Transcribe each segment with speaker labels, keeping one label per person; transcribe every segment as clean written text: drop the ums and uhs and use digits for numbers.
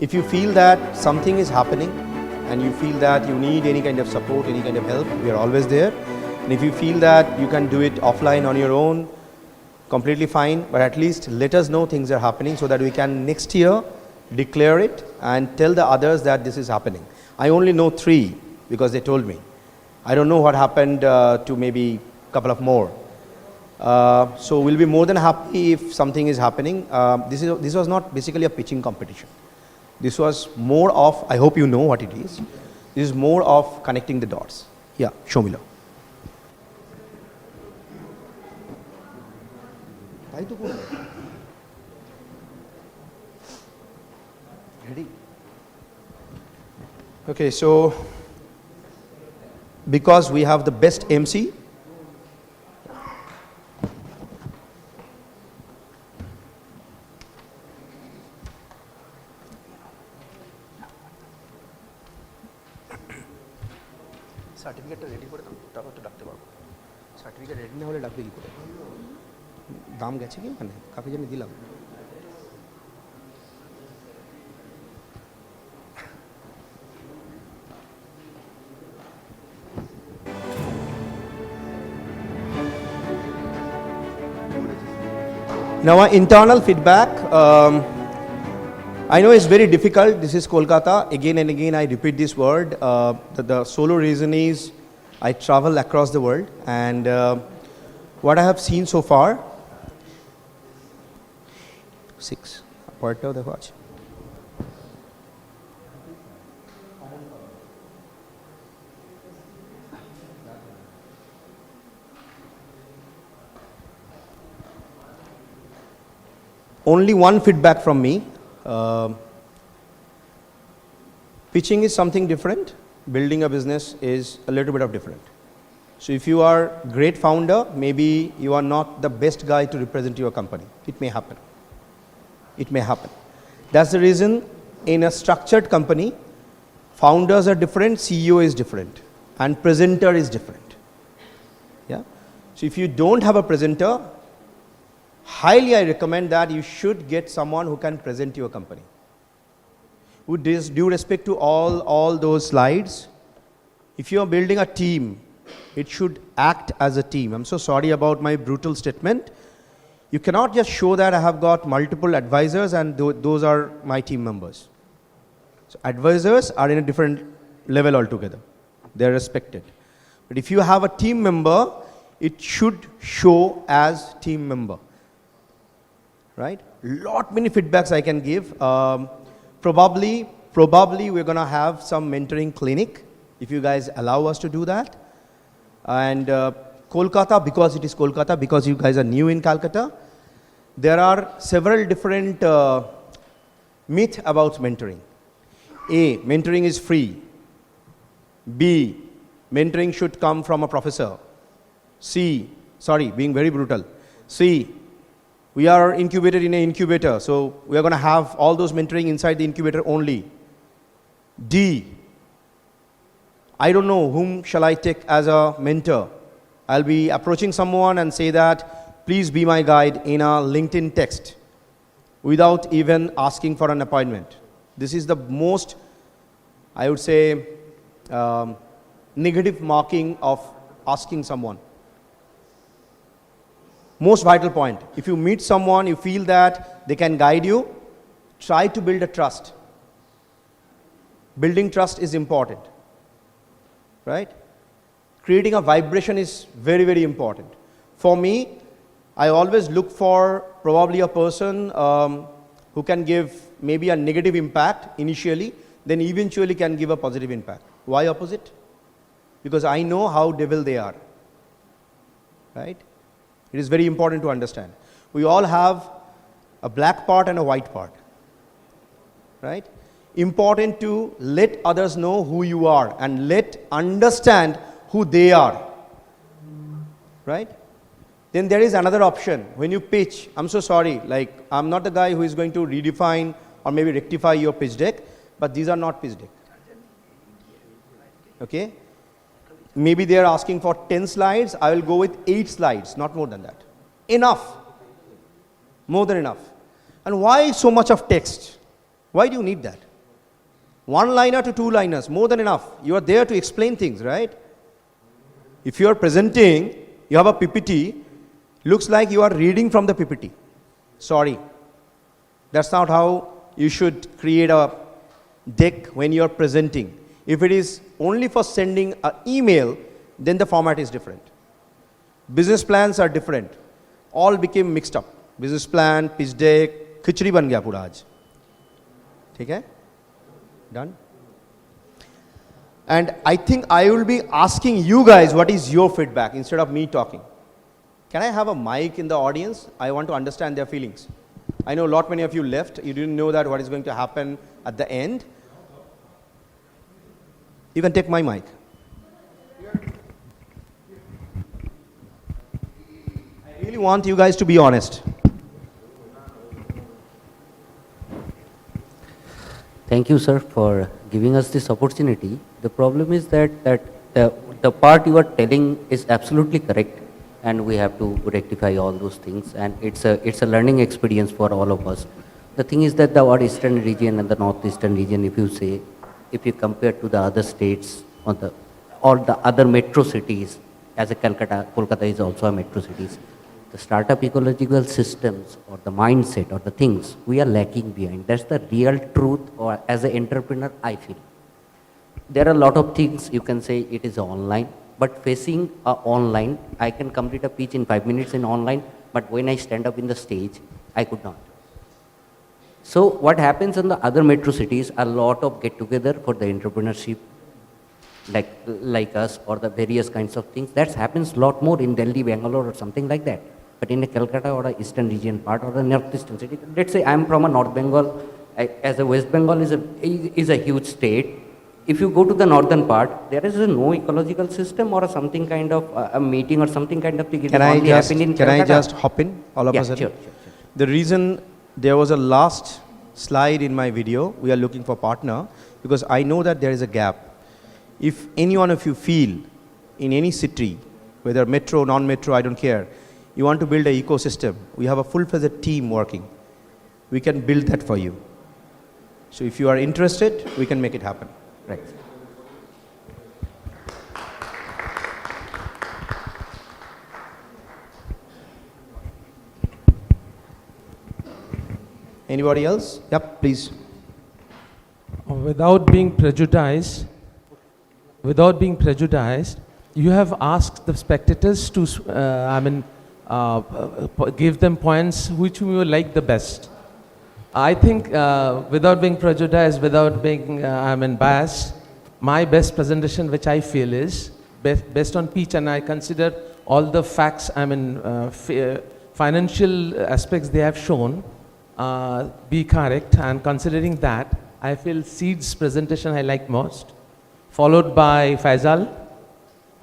Speaker 1: If you feel that something is happening and you feel that you need any kind of support, any kind of help, we are always there. And if you feel that you can do it offline on your own, completely fine, but at least let us know things are happening so that we can next year declare it and tell the others that this is happening. I only know 3 because they told me. I don't know what happened to maybe a couple of more. So we'll be more than happy if something is happening. This was not basically a pitching competition. This was more of, I hope you know what it is. This is more of connecting the dots. Yeah, Shomila. Ready? Okay, so because we have the best MC, সার্টিফিকেটটা ready করে দাও, তারপর তো ডাকতে পারবো। Certificate ready না হলে ডাকবে কি করে? দাম গেছে কি মানে কাকে জানি দিলাম। Now internal feedback, I know it's very difficult. This is Kolkata. Again and again I repeat this word. The solo reason is I travel across the world, and what I have seen so far, 6. পরেরটাও দেখো আছে। Only one feedback from me. Pitching is something different. Building a business is a little bit of different. So if you are a great founder, maybe you are not the best guy to represent your company. It may happen. It may happen. That's the reason in a structured company, founders are different, CEO is different, and presenter is different. Yeah. So if you don't have a presenter, highly I recommend that you should get someone who can present your company. With due respect to all those slides, if you are building a team, it should act as a team. I'm so sorry about my brutal statement. You cannot just show that I have got multiple advisors and those are my team members. So advisors are in a different level altogether. They're respected. But if you have a team member, it should show as team member. Right? Many feedbacks I can give. Probably we're going to have some mentoring clinic if you guys allow us to do that. And Kolkata, because it is Kolkata, because you guys are new in Calcutta, there are several different myths about mentoring. A, mentoring is free. B, mentoring should come from a professor. C, sorry, being very brutal. C, we are incubated in an incubator, so we are going to have all those mentoring inside the incubator only. D, I don't know whom shall I take as a mentor. I'll be approaching someone and say that, please be my guide in a LinkedIn text without even asking for an appointment. This is the most, I would say, negative marking of asking someone. Most vital point. If you meet someone, you feel that they can guide you, try to build a trust. Building trust is important, right? Creating a vibration is very, very important. For me, I always look for probably a person who can give maybe a negative impact initially, then eventually can give a positive impact. Why opposite? Because I know how devil they are, right? It is very important to understand. We all have a black part and a white part, right? Important to let others know who you are and understand who they are, right? Then there is another option. When you pitch, I'm so sorry, like I'm not the guy who is going to redefine or maybe rectify your pitch deck, but these are not pitch deck. Okay? Maybe they are asking for 10 slides, I will go with 8 slides, not more than that. Enough. More than enough. And why so much of text? Why do you need that? One-liner to two-liners, more than enough. You are there to explain things, right? If you are presenting, you have a PPT, looks like you are reading from the PPT. Sorry. That's not how you should create a deck when you are presenting. If it is only for sending an email, then the format is different. Business plans are different. All became mixed up. Business plan, pitch deck, khichdi ban gaya pura aaj. ठीक है? Done? And I think I will be asking you guys what is your feedback instead of me talking. Can I have a mic in the audience? I want to understand their feelings. I know a lot many of you left. You didn't know that what is going to happen at the end. You can take my mic. I really want you guys to be honest.
Speaker 2: Thank you, sir, for giving us this opportunity. The problem is that the part you are telling is absolutely correct, and we have to rectify all those things, and it's a learning experience for all of us. The thing is that our eastern region and the northeastern region, if you compare to the other states or the other metro cities, as a Kolkata is also a metro cities, the startup ecological systems or the mindset or the things we are lacking behind. That's the real truth, or as an entrepreneur, I feel. There are a lot of things you can say it is online, but facing online, I can complete a pitch in 5 minutes in online, but when I stand up in the stage, I could not. So what happens in the other metro cities, a lot of get together for the entrepreneurship, like us, or the various kinds of things. That happens a lot more in Delhi, Bangalore, or something like that. But in a Calcutta or a eastern region part or a northeastern city, let's say I'm from a North Bengal, as a West Bengal is a huge state. If you go to the northern part, there is no ecological system or something kind of a meeting or something kind of thing.
Speaker 1: Can I just hop in all of a sudden?
Speaker 2: Sure.
Speaker 1: The reason there was a last slide in my video, we are looking for partner, because I know that there is a gap. If any one of you feel in any city, whether metro, non-metro, I don't care, you want to build an ecosystem, we have a full-fledged team working. We can build that for you. So if you are interested, we can make it happen.
Speaker 2: Right.
Speaker 1: Anybody else? Yep, please.
Speaker 3: Without being prejudiced, you have asked the spectators to, give them points which you will like the best. I think without being prejudiced, without being biased, my best presentation which I feel is based on pitch, and I consider all the facts, financial aspects they have shown be correct, and considering that, I feel Seed's presentation I like most, followed by Faisal,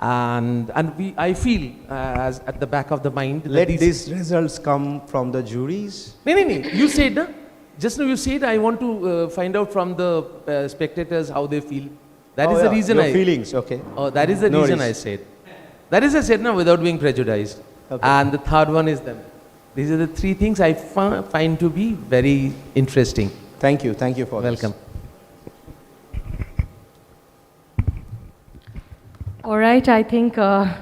Speaker 3: and I feel as at the back of the mind.
Speaker 1: Let these results come from the juries.
Speaker 3: No, you said, just now you said I want to find out from the spectators how they feel. That is the reason
Speaker 1: your feelings, okay.
Speaker 3: Oh, that is the reason I said. That is I said now without being prejudiced. Okay. And the third one is them. These are the three things I find to be very interesting.
Speaker 1: Thank you for
Speaker 3: Welcome.
Speaker 4: All right, I think the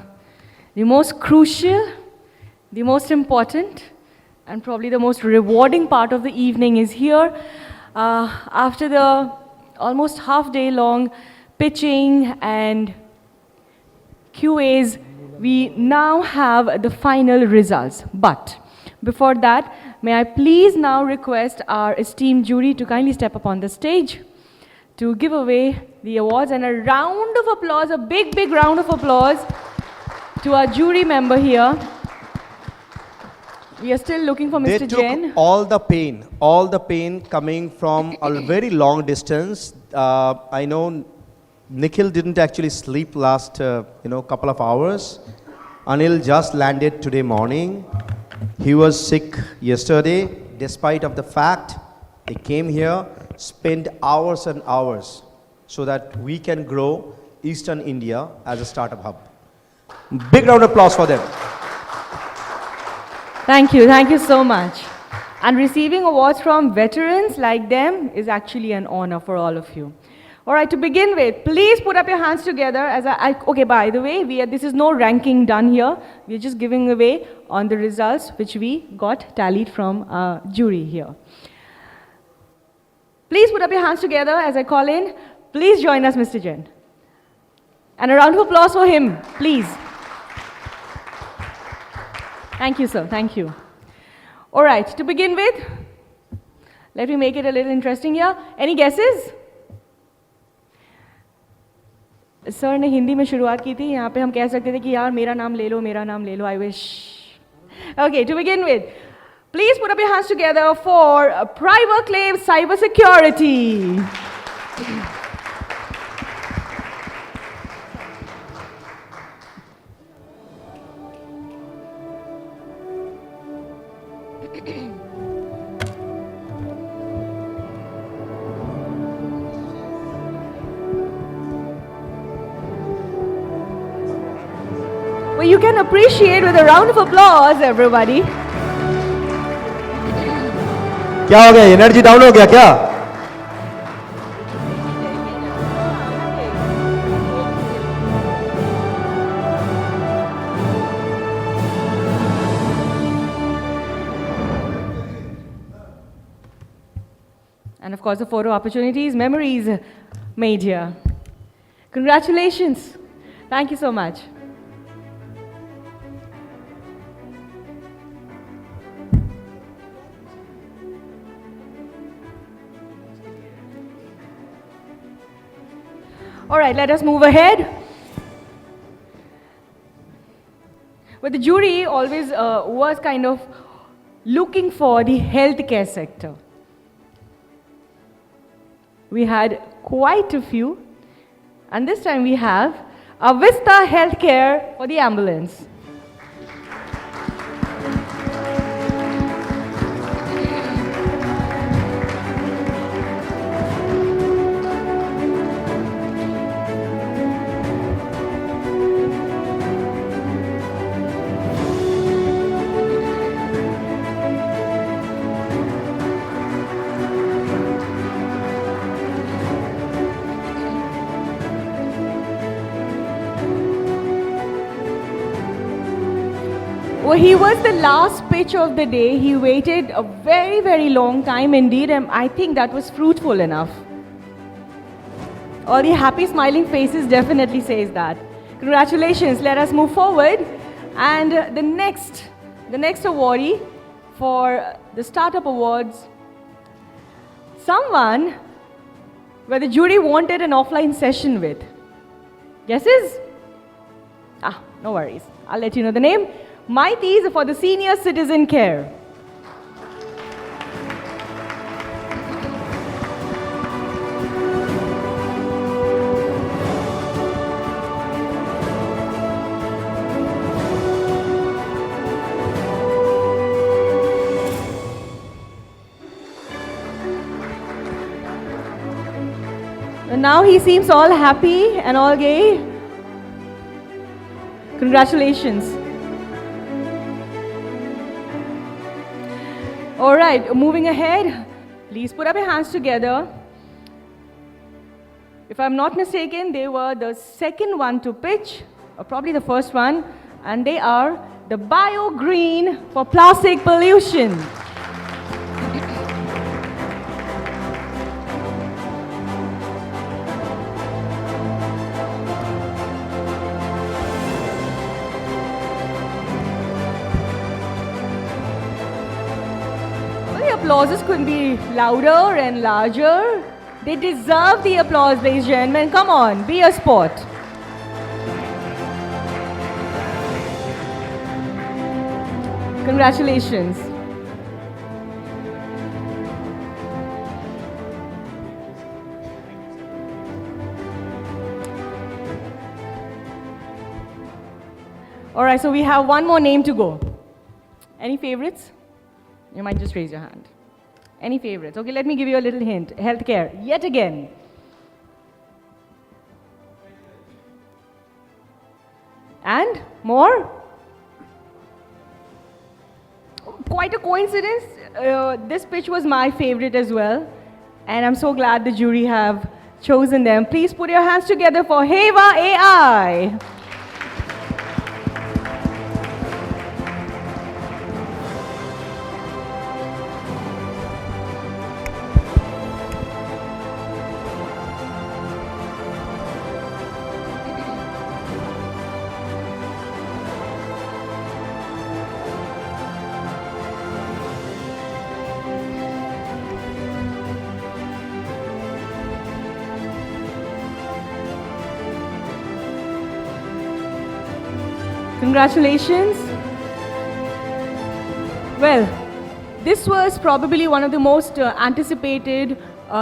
Speaker 4: most crucial, the most important, and probably the most rewarding part of the evening is here. After the almost half-day long pitching and QAs, we now have the final results. But before that, may I please now request our esteemed jury to kindly step up on the stage to give away the awards, and a round of applause, a big round of applause to our jury member here. We are still looking for Mr. Jain.
Speaker 1: They took all the pain coming from a very long distance. I know Nikhil didn't actually sleep last couple of hours. Anil just landed today morning. He was sick yesterday. Despite of the fact, he came here, spent hours and hours so that we can grow Eastern India as a startup hub. Big round of applause for them.
Speaker 4: Thank you so much. And receiving awards from veterans like them is actually an honor for all of you. All right, to begin with, please put up your hands together as okay, by the way, this is no ranking done here. We're just giving away on the results which we got tallied from our jury here. Please put up your hands together as I call in. Please join us, Mr. Jain. And a round of applause for him, please. Thank you, sir. Thank you. All right, to begin with, let me make it a little interesting here. Any guesses? Sir ने हिंदी में शुरुआत की थी यहाँ पे हम कह सकते थे कि यार मेरा नाम ले लो I wish. Okay, to begin with, please put up your hands together for Private Claim Cyber Security. Well, you can appreciate with a round of applause, everybody.
Speaker 1: क्या हो गया, एनर्जी डाउन हो गया क्या?
Speaker 4: And of course, the photo opportunities, memories made here. Congratulations. Thank you so much. All right, let us move ahead. But the jury always was kind of looking for the healthcare sector. We had quite a few, and this time we have a Vista Healthcare for the ambulance. Well, he was the last pitch of the day. He waited a very, very long time indeed, and I think that was fruitful enough. All the happy smiling faces definitely says that. Congratulations, let us move forward. And the next awardee for the Startup Awards, someone where the jury wanted an offline session with. Guesses? No worries. I'll let you know the name. Mighties for the Senior Citizen Care. And now he seems all happy and all gay. Congratulations. All right, moving ahead, please put up your hands together. If I'm not mistaken, they were the second one to pitch, or probably the first one, and they are the Bio Green for plastic pollution. Applauses could be louder and larger. They deserve the applause, ladies and gentlemen. Come on, be a sport. Congratulations. All right, so we have one more name to go. Any favorites? You might just raise your hand. Any favorites? Okay, let me give you a little hint. Healthcare, yet again. And more? Quite a coincidence. this pitch was my favorite as well, and I'm so glad the jury have chosen them. Please put your hands together for Heva AI. Congratulations. Well, this was probably one of the most anticipated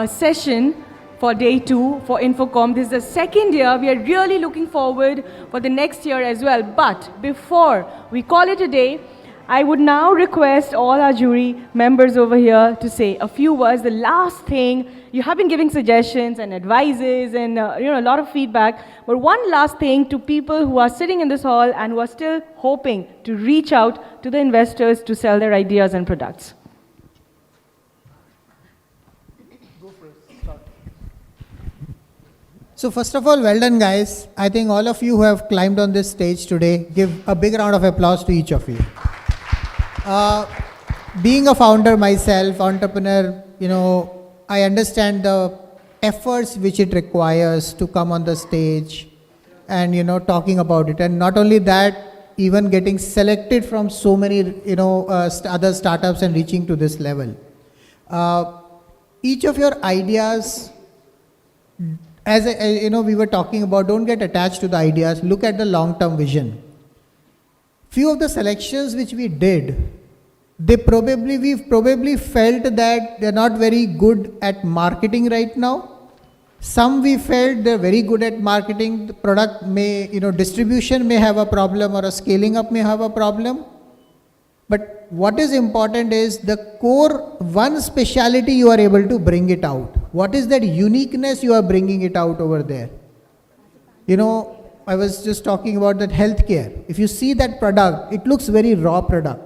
Speaker 4: session for day 2 for INFOCOM. This is the second year. We are really looking forward for the next year as well. But before we call it a day, I would now request all our jury members over here to say a few words. The last thing, you have been giving suggestions and advices and a lot of feedback. But one last thing to people who are sitting in this hall and who are still hoping to reach out to the investors to sell their ideas and products.
Speaker 5: So first of all, well done guys. I think all of you who have climbed on this stage today, give a big round of applause to each of you. Being a founder myself, entrepreneur, I understand the efforts which it requires to come on the stage and, talking about it. And not only that, even getting selected from so many, other startups and reaching to this level. Each of your ideas, as we were talking about, don't get attached to the ideas, look at the long-term vision. Few of the selections which we did, we've probably felt that they're not very good at marketing right now. Some we felt they're very good at marketing. The product may, distribution may have a problem or a scaling up may have a problem. But what is important is the core one speciality you are able to bring it out. What is that uniqueness you are bringing it out over there? I was just talking about that healthcare. If you see that product, it looks very raw product,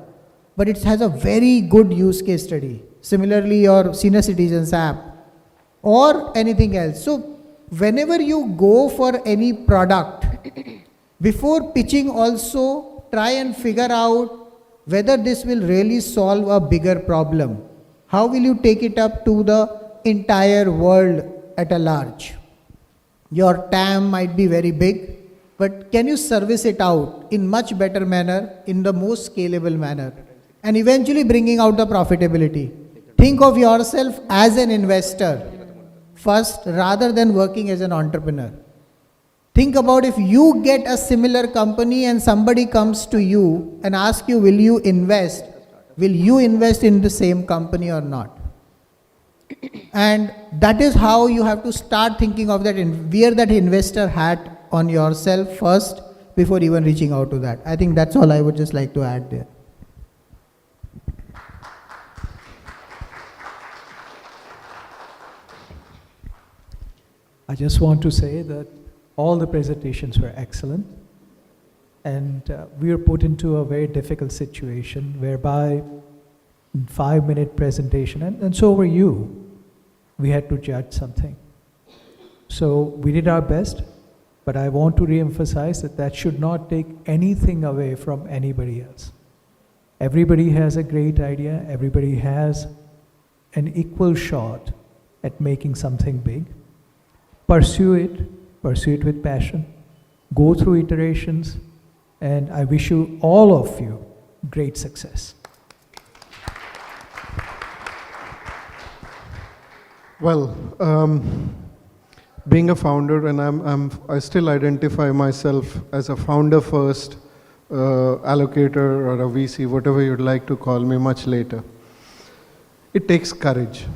Speaker 5: but it has a very good use case study. Similarly, your senior citizens app or anything else. So whenever you go for any product, before pitching also try and figure out whether this will really solve a bigger problem. How will you take it up to the entire world at a large? Your TAM might be very big, but can you service it out in much better manner, in the most scalable manner, and eventually bringing out the profitability? Think of yourself as an investor first rather than working as an entrepreneur. Think about if you get a similar company and somebody comes to you and asks you, will you invest in the same company or not? And that is how you have to start thinking of that, wear that investor hat on yourself first before even reaching out to that. I think that's all I would just like to add there.
Speaker 6: I just want to say that all the presentations were excellent, and we were put into a very difficult situation whereby in 5-minute presentation, and so were you, we had to judge something. So we did our best, but I want to re-emphasize that that should not take anything away from anybody else. Everybody has a great idea, everybody has an equal shot at making something big. Pursue it with passion, go through iterations, and I wish you, all of you, great success.
Speaker 7: Well, being a founder, and I still identify myself as a founder first, allocator or a VC, whatever you'd like to call me much later. It takes courage.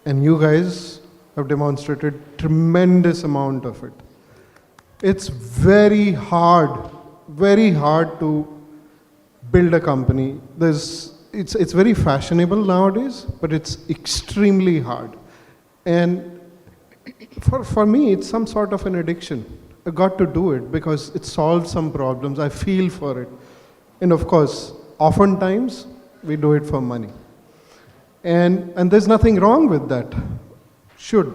Speaker 7: And you guys have demonstrated tremendous amount of it. It's very hard to build a company. It's very fashionable nowadays, but it's extremely hard. And for me, it's some sort of an addiction. I got to do it because it solves some problems. I feel for it. And of course, oftentimes, we do it for money. And there's nothing wrong with that. Should.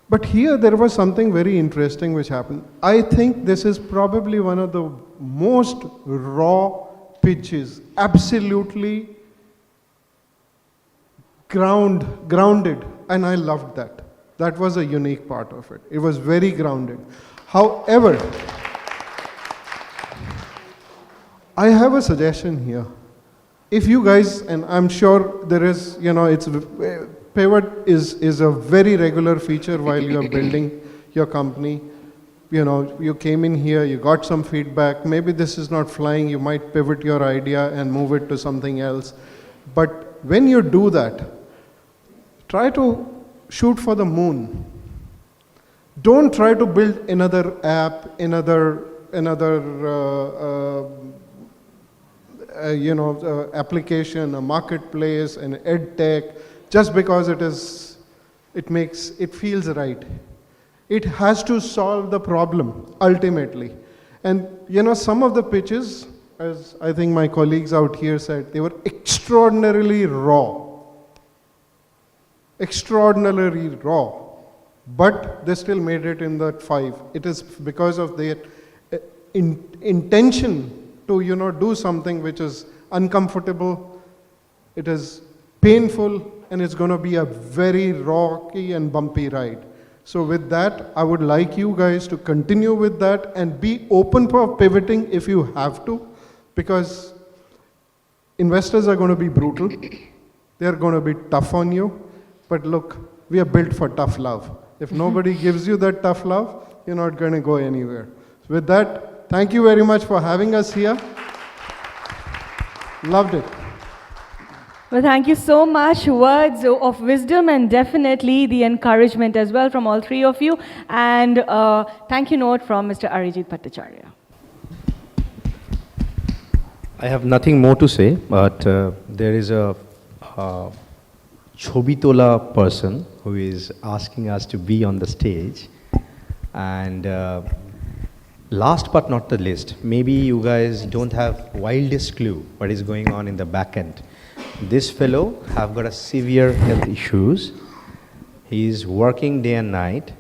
Speaker 7: But here there was something very interesting which happened. I think this is probably one of the most raw pitches, absolutely grounded, and I loved that. That was a unique part of it. It was very grounded. However, I have a suggestion here. If you guys, and I'm sure there is, pivot is a very regular feature while you are building your company. You came in here, you got some feedback, maybe this is not flying, you might pivot your idea and move it to something else. But when you do that, try to shoot for the moon. Don't try to build another app, another application, a marketplace, an ed tech, just because it feels right. It has to solve the problem ultimately. And some of the pitches, as I think my colleagues out here said, they were extraordinarily raw. Extraordinarily raw. But they still made it in that 5. It is because of their intention to do something which is uncomfortable, it is painful, and it's going to be a very rocky and bumpy ride. So with that, I would like you guys to continue with that and be open for pivoting if you have to, because investors are going to be brutal. They're going to be tough on you. But look, we are built for tough love. If nobody gives you that tough love, you're not going to go anywhere. So with that, thank you very much for having us here. Loved it.
Speaker 4: Well, thank you so much. Words of wisdom and definitely the encouragement as well from all three of you. And thank you note from Mr. Arijit Bhattacharya.
Speaker 1: I have nothing more to say, but there is a Chobitola person who is asking us to be on the stage. And last but not the least, maybe you guys don't have wildest clue what is going on in the back end. This fellow have got a severe health issues. He is working day and night.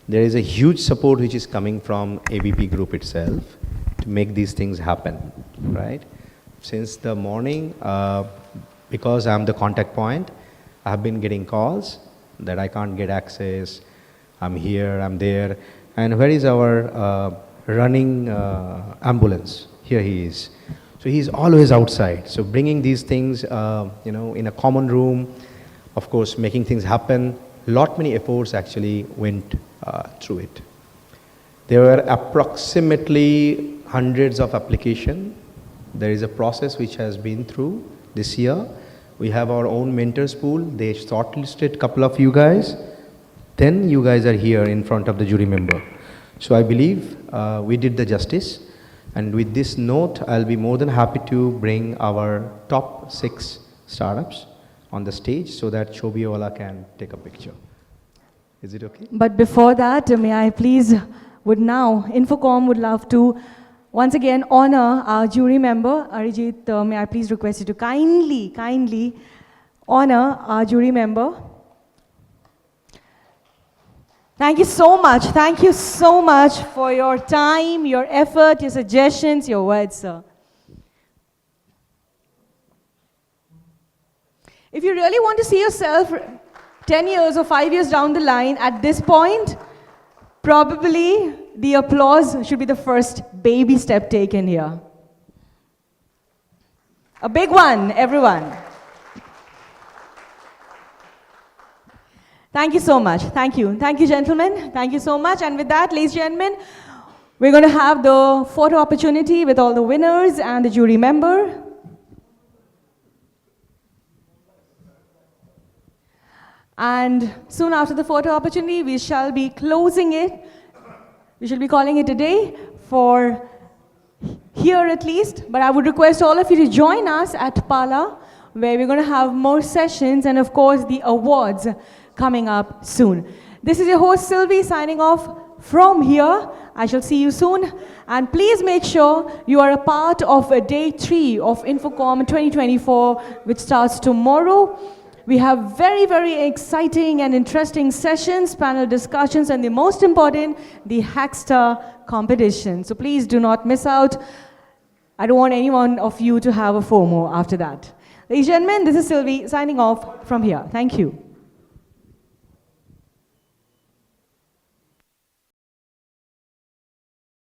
Speaker 1: There is a huge support which is coming from ABP group itself to make these things happen, right? Since the morning, because I'm the contact point, I have been getting calls that I can't get access, I'm here, I'm there, and where is our running ambulance? Here he is. So he's always outside. So bringing these things, in a common room, of course, making things happen, lot many efforts actually went through it. There were approximately hundreds of applications. There is a process which has been through this year. We have our own mentors pool. They shortlisted a couple of you guys. Then you guys are here in front of the jury member. So I believe we did the justice. And with this note, I'll be more than happy to bring our top 6 startups on the stage so that Chobiola can take a picture. Is it okay?
Speaker 4: But before that, may I please, INFOCOM would love to once again honor our jury member. Arijit, may I please request you to kindly honor our jury member. Thank you so much. Thank you so much for your time, your effort, your suggestions, your words, sir. If you really want to see yourself 10 years or 5 years down the line, at this point, probably the applause should be the first baby step taken here. A big one, everyone. Thank you so much. Thank you. Thank you, gentlemen. Thank you so much. And with that, ladies and gentlemen, we're going to have the photo opportunity with all the winners and the jury member. And soon after the photo opportunity, we shall be closing it. We shall be calling it a day for here at least. But I would request all of you to join us at Pala, where we're going to have more sessions and, of course, the awards coming up soon. This is your host Sylvie signing off from here. I shall see you soon. And please make sure you are a part of day 3 of INFOCOM 2024, which starts tomorrow. We have very, very exciting and interesting sessions, panel discussions, and the most important, the Hackstar competition. So please do not miss out. I don't want any one of you to have a FOMO after that. Ladies and gentlemen, this is Sylvie signing off from here. Thank you.